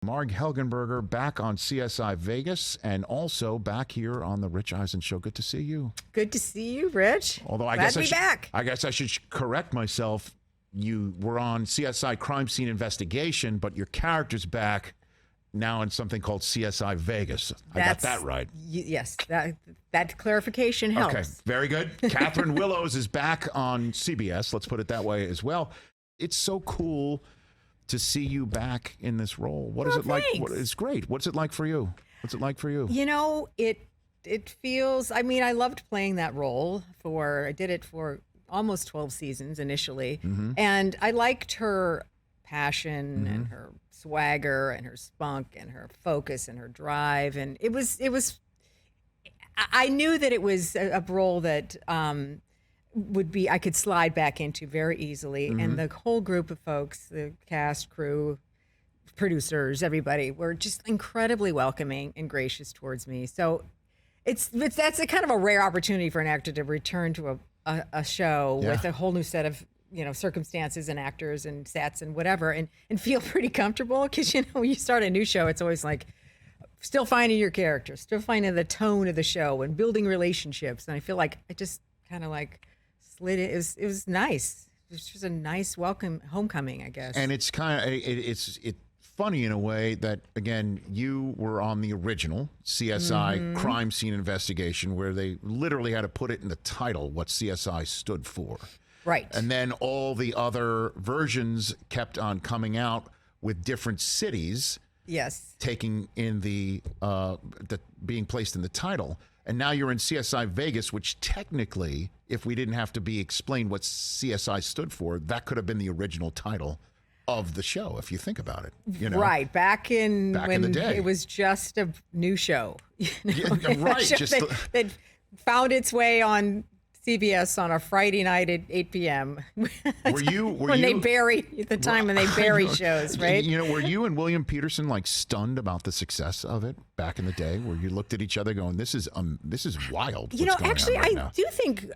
Marg Helgenberger back on CSI Vegas and also back here on the Rich Eisen Show. Good to see you. Good to see you, Rich. Although I Glad guess to be back. I guess I should correct myself. You were on CSI Crime Scene Investigation, but your character's back now in something called CSI Vegas. I got that right. Yes, that clarification helps. Okay, very good. Catherine Willows is back on CBS. Let's put it that way as well. It's so cool to see you back in this role. What is it like? It's great. What's it like for you? What's it like for you? You know, it feels, I mean, I loved playing that role I did it for almost 12 seasons initially. Mm-hmm. And I liked her passion and her swagger and her spunk and her focus and her drive. And it was, I knew that it was a role that, I could slide back into very easily. And the whole group of folks, the cast, crew, producers, everybody were just incredibly welcoming and gracious towards me. So that's a kind of a rare opportunity for an actor to return to a show with a whole new set of, circumstances and actors and sets and whatever, and feel pretty comfortable. Because, when you start a new show, it's always like still finding your character, still finding the tone of the show and building relationships. And I feel like I just kind of like slid it. It was nice. It was just a nice welcome homecoming, I guess. And it's kind of it's funny in a way that, again, you were on the original CSI Crime Scene Investigation, where they literally had to put it in the title what CSI stood for. Right. And then all the other versions kept on coming out with different cities. Yes. Taking in the being placed in the title. And now you're in CSI Vegas, which technically, if we didn't have to be explained what CSI stood for, that could have been the original title of the show, if you think about it. Right. Back in the day. It was just a new show. Yeah, right. That found its way on CBS on a Friday night at 8 p.m. when they bury shows, right? Were you and William Peterson like stunned about the success of it back in the day, where you looked at each other going, "This is wild." Actually, I do think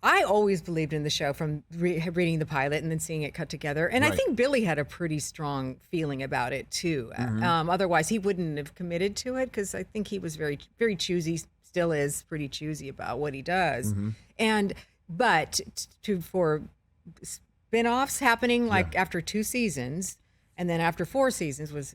I always believed in the show from reading the pilot and then seeing it cut together, and I think Billy had a pretty strong feeling about it too. Otherwise, he wouldn't have committed to it, because I think he was very, very choosy. Still is pretty choosy about what he does. But for spin-offs happening after 2 seasons, and then after 4 seasons was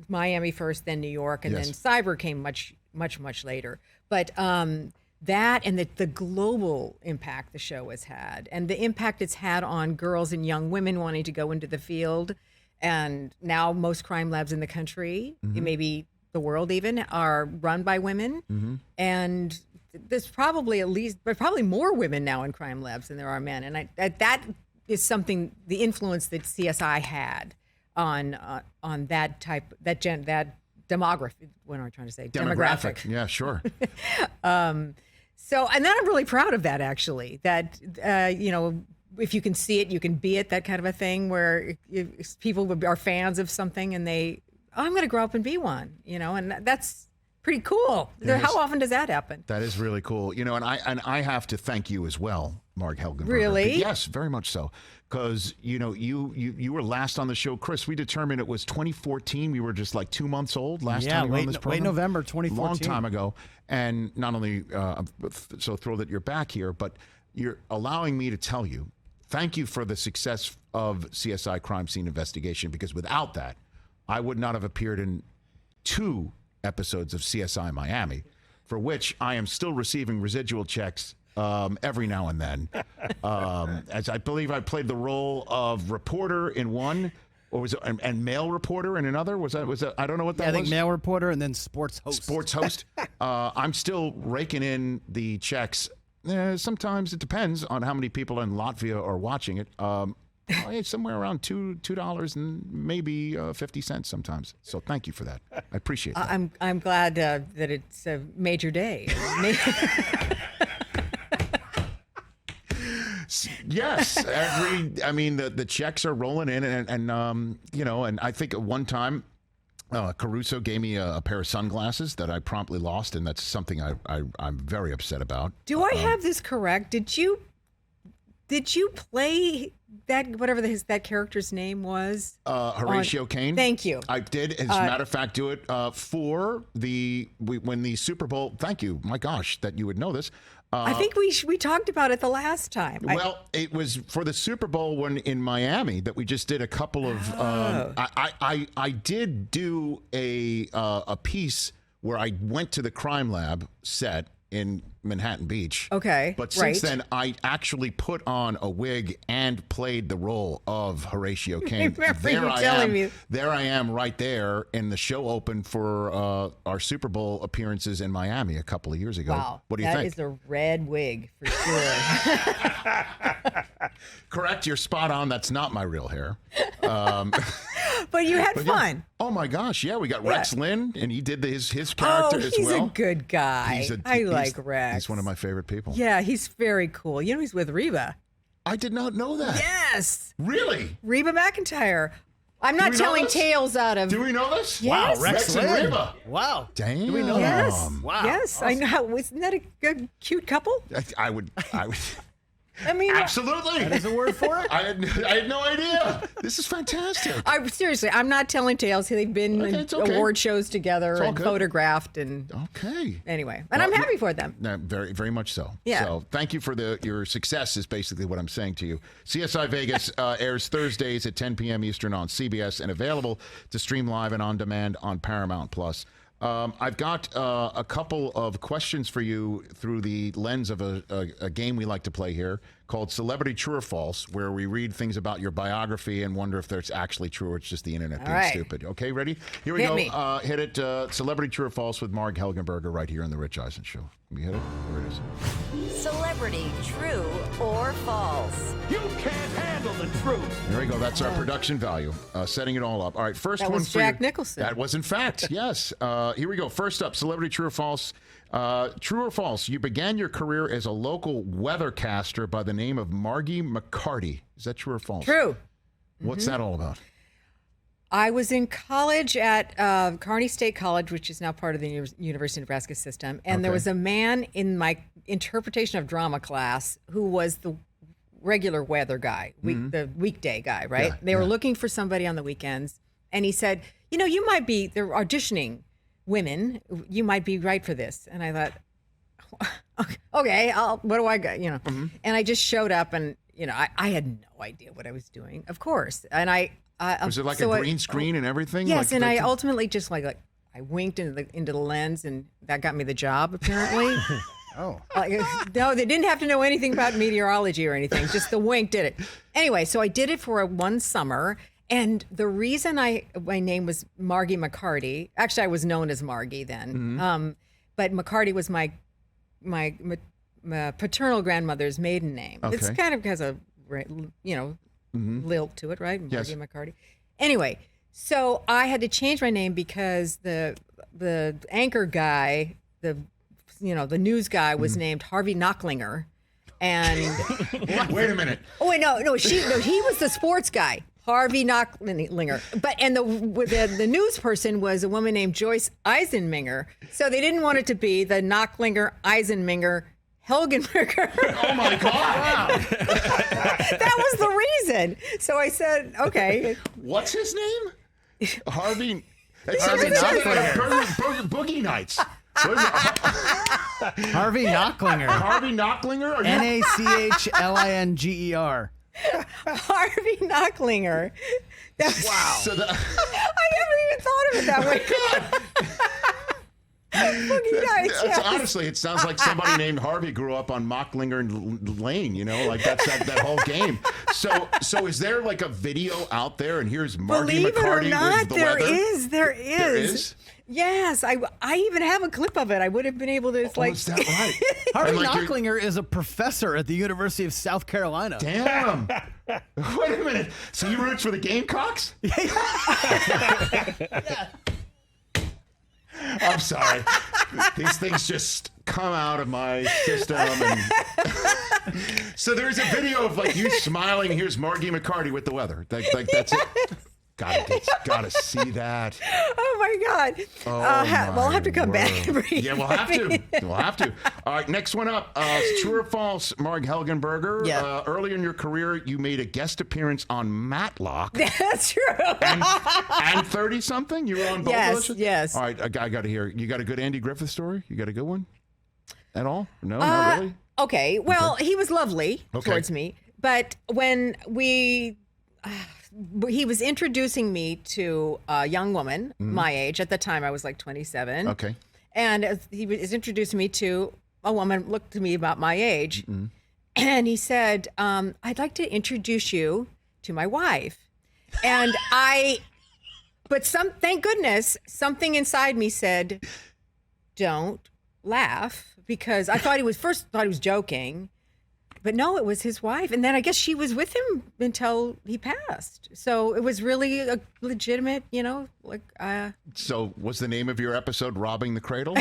Miami first, then New York, and then Cyber came much later. But that and the global impact the show has had, and the impact it's had on girls and young women wanting to go into the field, and now most crime labs in the country, maybe the world even, are run by women. And there's probably more women now in crime labs than there are men. And that is something, the influence that CSI had on that demographic. What am I trying to say? Demographic. Yeah, sure. So, and then I'm really proud of that, actually, that, if you can see it, you can be it, that kind of a thing, where if people are fans of something and I'm going to grow up and be one, and that's pretty cool. How often does that happen? That is really cool. And I have to thank you as well, Marg Helgenberger. Really? Yes, very much so. Because, you were last on the show. Chris, we determined it was 2014. We were just like 2 months old last time we were on this program. Late November 2014. Long time ago. And not only I'm so thrilled that you're back here, but you're allowing me to tell you, thank you for the success of CSI Crime Scene Investigation, because without that, I would not have appeared in 2 episodes of CSI Miami, for which I am still receiving residual checks every now and then. As I believe I played the role of reporter in one, or was it, and male reporter in another? Was that? I don't know what that was. I think male reporter and then sports host. I'm still raking in the checks. Sometimes it depends on how many people in Latvia are watching it. It's somewhere around $2 and maybe 50 cents sometimes. So thank you for that. I appreciate that. I'm glad that it's a major day. Yes, the checks are rolling in, and I think at one time Caruso gave me a pair of sunglasses that I promptly lost, and that's something I'm very upset about. Do I have this correct? Did Did you play that, whatever that character's name was? Horatio Caine. Thank you. I did, as a matter of fact, do it for when the Super Bowl. Thank you. My gosh, that you would know this. I think we talked about it the last time. Well, it was for the Super Bowl one in Miami that we just did a couple of. I did do a piece where I went to the crime lab set in Manhattan Beach. Okay. But since then, I actually put on a wig and played the role of Horatio Caine. There I am right there, and the show opened for our Super Bowl appearances in Miami a couple of years ago. Wow. What do you think? That is a red wig for sure. Correct. You're spot on. That's not my real hair. But you had fun. Yeah. Oh my gosh. Yeah. We got Rex Lynn, and he did his character as well. He's a good guy. I like Rex. He's one of my favorite people. Yeah, he's very cool. You know, he's with Reba. I did not know that. Yes. Really? Reba McEntire. I'm not telling tales out of. Do we know this? Yes. Wow, Rex and Lynn. Reba. Wow. Damn. Do we know Yes. that? Wow. Yes, Awesome. I know. Isn't that a good, cute couple? I would. I mean, Absolutely. That is a word for it? I had no idea. This is fantastic. seriously, I'm not telling tales. They've been in award shows together and good. photographed and Okay. anyway. And I'm happy for them. No, very, very much so. Yeah. So thank you for your success is basically what I'm saying to you. CSI Vegas airs Thursdays at 10 p.m. Eastern on CBS and available to stream live and on demand on Paramount Plus. I've got a couple of questions for you through the lens of a game we like to play here called Celebrity True or False, where we read things about your biography and wonder if it's actually true or it's just the internet being stupid. Okay, ready? Here we Hit go. me. Hit it. Celebrity True or False with Marg Helgenberger right here on The Rich Eisen Show. Can we hit it? There it is. Celebrity True or False? You can't handle the truth. There we go. That's our production value. Setting it all up. All right, first That one was for Jack you. Nicholson. That was, in fact, yes. Here we go. First up, Celebrity True or False. True or false? You began your career as a local weathercaster by the name of Margie McCarty. Is that true or false? True. What's that all about? I was in college at Kearney State College, which is now part of the University of Nebraska system. And there was a man in my interpretation of drama class who was the regular weather guy, the weekday guy, right? Yeah, they were looking for somebody on the weekends. And he said, you know, they're auditioning women. You might be right for this. And I thought, okay, what do I got? You know, and I just showed up and, you know, I had no idea what I was doing, of course. And Was it like a green screen and everything? Yes, like, and I ultimately just like I winked into the lens, and that got me the job. Apparently, no, they didn't have to know anything about meteorology or anything. Just the wink did it. Anyway, so I did it for one summer, and the reason my name was Margie McCarty. Actually, I was known as Margie then, but McCarty was my paternal grandmother's maiden name. Okay. It's kind of has a lilt to it, right? Margie McCarty. Anyway, so I had to change my name because the anchor guy, the news guy was named Harvey Knocklinger, and Wait a minute. oh wait, no, he was the sports guy, Harvey Knocklinger. But the news person was a woman named Joyce Eisenminger. So they didn't want it to be the Knocklinger Eisenminger Helgenberger. Oh my God! Wow. That was the reason. So I said, okay. What's his name? Harvey. Harvey Knocklinger. Boogie Nights. Harvey Knocklinger. Harvey Knocklinger? Nachlinger. Harvey Knocklinger. Wow. So I never even thought of it that way. Boogie Nights, yes. Honestly, it sounds like somebody named Harvey grew up on Mocklinger Lane, you know, like that's that whole game. So is there like a video out there, and here's Margie Believe McCarty it or not, with the there weather? is. There is? Yes, I even have a clip of it. I would have been able to Oh, is that right? Harvey And, like, Knocklinger is a professor at the University of South Carolina. Damn. Wait a minute. So you roots for the Gamecocks? I'm sorry. These things just come out of my system. And so there's a video of like you smiling. Here's Margie McCarty with the weather. Like that's it. Gotta see that. Oh my God. Oh, well, I'll have to come back. And Yeah, we'll have to. We'll have to. All right, next one up. True or false, Marg Helgenberger. Yeah. Earlier in your career, you made a guest appearance on Matlock. That's true. and 30-something? You were on both of those? Yes. All right, I got to hear. You got a good Andy Griffith story? You got a good one? At all? No, not really? Okay. Well, he was lovely towards me. But when he was introducing me to a young woman my age. At the time, I was like 27. Okay. And as he was introducing me to a woman, looked to me about my age. And he said, I'd like to introduce you to my wife. And thank goodness, something inside me said, don't laugh, because I thought he was joking. But no, it was his wife. And then I guess she was with him until he passed. So it was really a legitimate, So was the name of your episode Robbing the Cradle?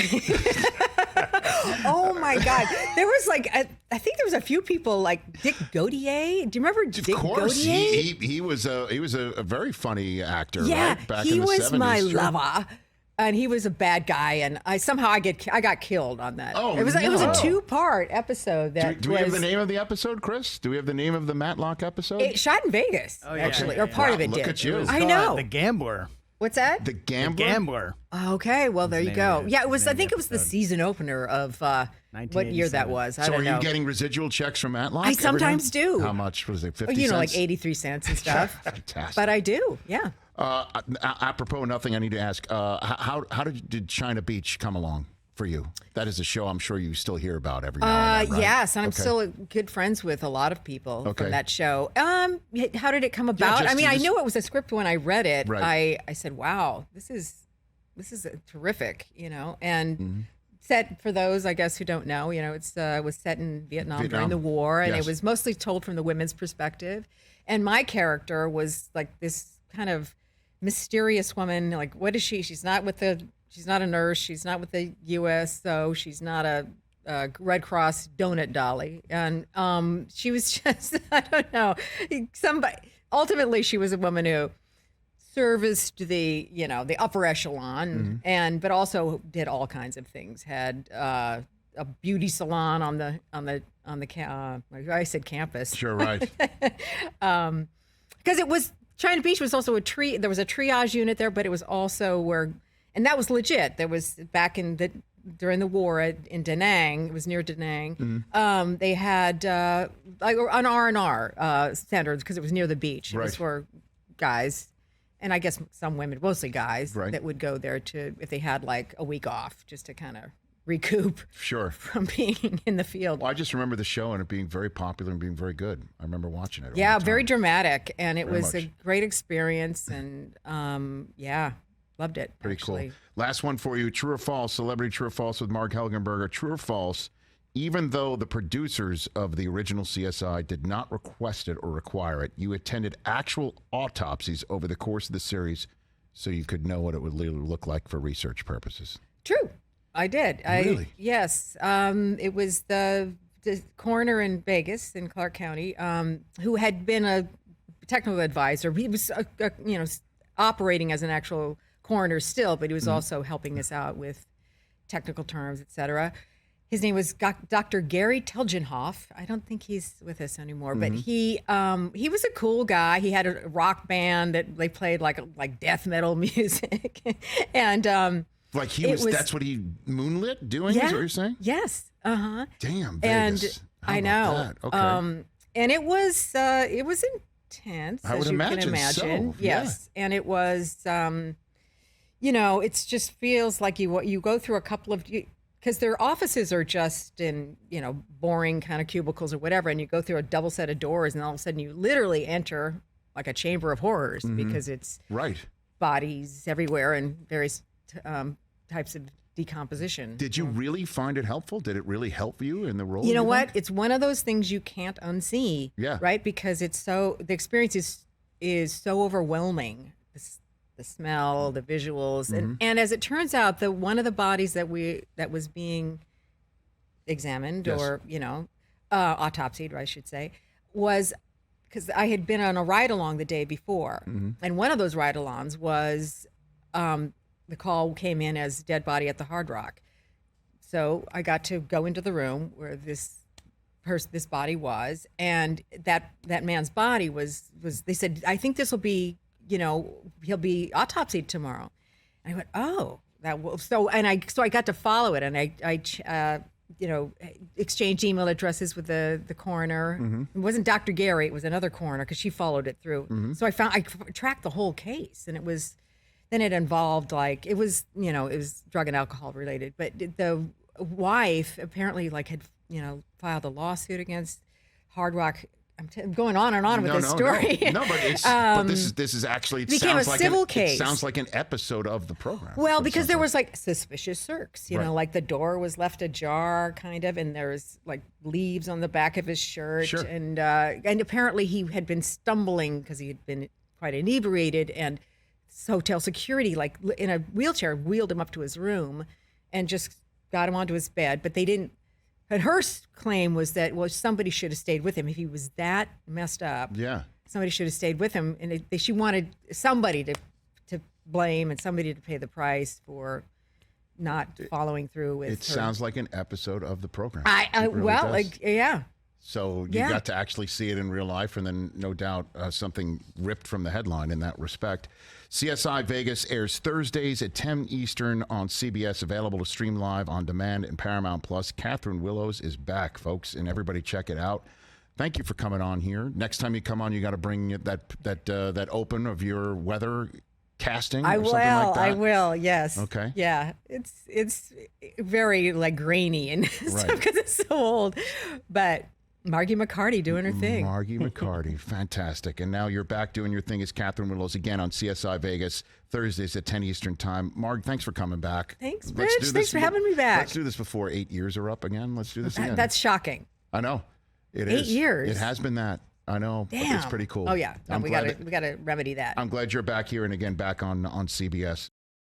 Oh my God. There was I think there was a few people like Dick Gautier. Do you remember Dick Gautier? Of course. He was a very funny actor, Yeah, right? Back he in the was 70s. my Sure. lover. And he was a bad guy, and I got killed on that. Oh, it was a no. 2-part episode. Do we have the name of the episode, Chris? Do we have the name of the Matlock episode? It shot in Vegas, actually, or part of it look did. at you. I know. The Gambler. What's that? The Gambler? The Gambler. Okay, well there you name go. of it. Yeah, it was. I Name think of it was the the season opener of what year that 1987. was. I So don't are know. you getting residual checks from Matlock? I every sometimes month? do. How much was it? 50 You know, cents? like 83 cents and stuff. Fantastic. But I do. Yeah. Apropos nothing, I need to ask, how did China Beach come along for you? That is a show I'm sure you still hear about every now and then, right? Yes, and I'm Okay. still good friends with a lot of people Okay. from that show. How did it come about? just- I mean, you I just- knew it was a script when I read it. Right. I said, "Wow, this is terrific," and set for those I guess who don't know. It was set in Vietnam during the war, and Yes. it was mostly told from the women's perspective. And my character was like this kind of mysterious woman. Like, what is she? She's not a nurse. She's not with the USO. She's not a Red Cross donut dolly. And she was just, I don't know, ultimately she was a woman who serviced the upper echelon but also did all kinds of things. Had a beauty salon on the I said campus. Sure, right. Because it was China Beach was also there was a triage unit there, but it was also and that was legit. There was during the war in Da Nang, it was near Da Nang. They had like an R&R standards because it was near the beach. It was Right. for guys, and I guess some women, mostly guys, Right. that would go there if they had like a week off, just to kind of recoup Sure. from being in the field. Well, I just remember the show and it being very popular and being very good. I remember watching it. all Yeah, the very time. dramatic, and it Very was much. a great experience, and loved it. Pretty actually. cool. Last one for you. True or false? Celebrity true or false with Marg Helgenberger. True or false? Even though the producers of the original CSI did not request it or require it, you attended actual autopsies over the course of the series so you could know what it would look like for research purposes. True, I did. Really? Yes. It was the coroner in Vegas, in Clark County, who had been a technical advisor. He was, operating as an actual coroner still, but he was also helping us out with technical terms, et cetera. His name was Dr. Gary Telgenhoff. I don't think he's with us anymore, but he was a cool guy. He had a rock band that they played like death metal music, and Like that's what he moonlit doing, is what you're saying? Yes. Uh-huh. Damn, And Vegas. How I about know. that? Okay. And it was intense, I as would you can imagine imagine. so, yeah. Yes. And it was it just feels like you go through a couple of because their offices are just in, boring kind of cubicles or whatever. And you go through a double set of doors and all of a sudden you literally enter like a chamber of horrors because it's Right. bodies everywhere and various types of decomposition. Did you really find it helpful? Did it really help you in the role? You know what? think? It's one of those things you can't unsee. Yeah. Right? Because the experience is so overwhelming. The smell, the visuals, and as it turns out, one of the bodies that was being examined Yes. or autopsied, I should say, was because I had been on a ride-along the day before. And one of those ride-alongs was the call came in as dead body at the Hard Rock. So I got to go into the room where this body was, and that man's body was they said, I think this will be, he'll be autopsied tomorrow. And I went, oh, so I got to follow it, and I exchanged email addresses with the coroner. It wasn't Dr. Gary, it was another coroner, because she followed it through. So I tracked the whole case, and then it involved it was drug and alcohol related, but the wife apparently had filed a lawsuit against Hard Rock. I'm going on and on with this story. No, but this is actually, it became a civil case. It sounds like an episode of the program. Well, because there was suspicious circs, like the door was left ajar kind of, and there was leaves on the back of his shirt. Sure. And apparently he had been stumbling because he had been quite inebriated, and hotel security, in a wheelchair, wheeled him up to his room and just got him onto his bed. But they didn't. And her claim was that, somebody should have stayed with him if he was that messed up. Yeah. Somebody should have stayed with him, and she wanted somebody to blame and somebody to pay the price for not following through with. It sounds like an episode of the program. Yeah. So you got to actually see it in real life, and then no doubt something ripped from the headline in that respect. CSI Vegas airs Thursdays at 10 Eastern on CBS, available to stream live on demand and Paramount Plus. Catherine Willows is back, folks, and everybody check it out. Thank you for coming on here. Next time you come on, you got to bring that open of your weather casting. I or something like that. I will. Yes. Okay. Yeah, it's very grainy and stuff because it's so old, but. Margie McCarty doing her thing. Margie McCarty, fantastic. And now you're back doing your thing as Catherine Willows again on CSI Vegas, Thursdays at 10 Eastern Time. Marg, thanks for coming back. Thanks, Rich. Thanks for having me back. Let's do this before 8 years are up again. Let's do this again. That's shocking. I know. It 8 is. years. It has been that. I know. Damn. But it's pretty cool. Oh, yeah. No, we got to remedy that. I'm glad you're back here and again back on CBS.